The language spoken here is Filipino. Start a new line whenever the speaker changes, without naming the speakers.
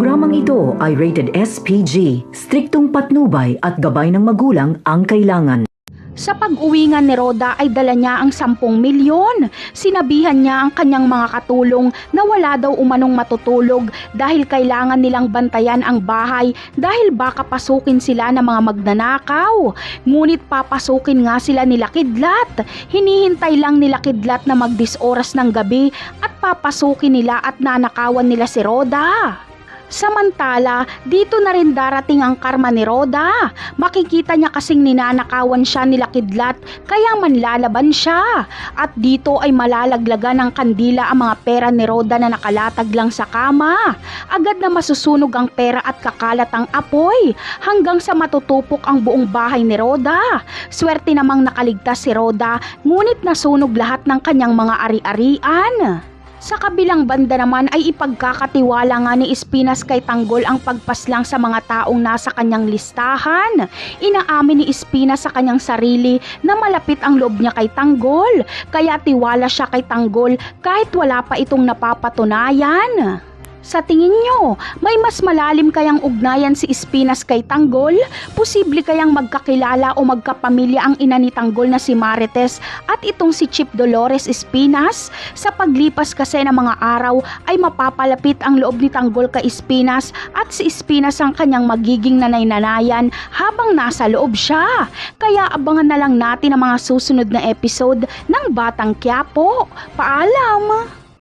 programang ito ay rated SPG, striktong patnubay at gabay ng magulang ang kailangan.
Sa pag-uwi nga ni Roda ay dala niya ang 10 milyon. Sinabihan niya ang kanyang mga katulong na wala daw umanong matutulog dahil kailangan nilang bantayan ang bahay dahil baka pasukin sila ng mga magnanakaw. Ngunit papasukin nga sila nila Kidlat. Hinihintay lang nila Kidlat na mag-10 ng gabi at papasukin nila at nanakawan nila si Roda. Samantala, dito na rin darating ang karma ni Roda. Makikita niya kasing ninanakawan siya nila Kidlat kaya manlalaban siya. At dito ay malalaglagan ng kandila ang mga pera ni Roda na nakalatag lang sa kama. Agad na masusunog ang pera at kakalat ang apoy hanggang sa matutupok ang buong bahay ni Roda. Swerte namang nakaligtas si Roda, ngunit nasunog lahat ng kanyang mga ari-arian. Sa kabilang banda naman ay ipagkakatiwala nga ni Espinas kay Tanggol ang pagpaslang sa mga taong nasa kanyang listahan. Inaamin ni Espinas sa kanyang sarili na malapit ang loob niya kay Tanggol, kaya tiwala siya kay Tanggol kahit wala pa itong napapatunayan. Sa tingin nyo, may mas malalim kayang ugnayan si Espinas kay Tanggol? Posible kayang magkakilala o magkapamilya ang ina ni Tanggol na si Marites at itong si Chip Dolores Espinas? Sa paglipas kasi ng mga araw ay mapapalapit ang loob ni Tanggol kay Espinas at si Espinas ang kanyang magiging nanay-nanayan habang nasa loob siya. Kaya abangan na lang natin ang mga susunod na episode ng Batang Quiapo. Paalam!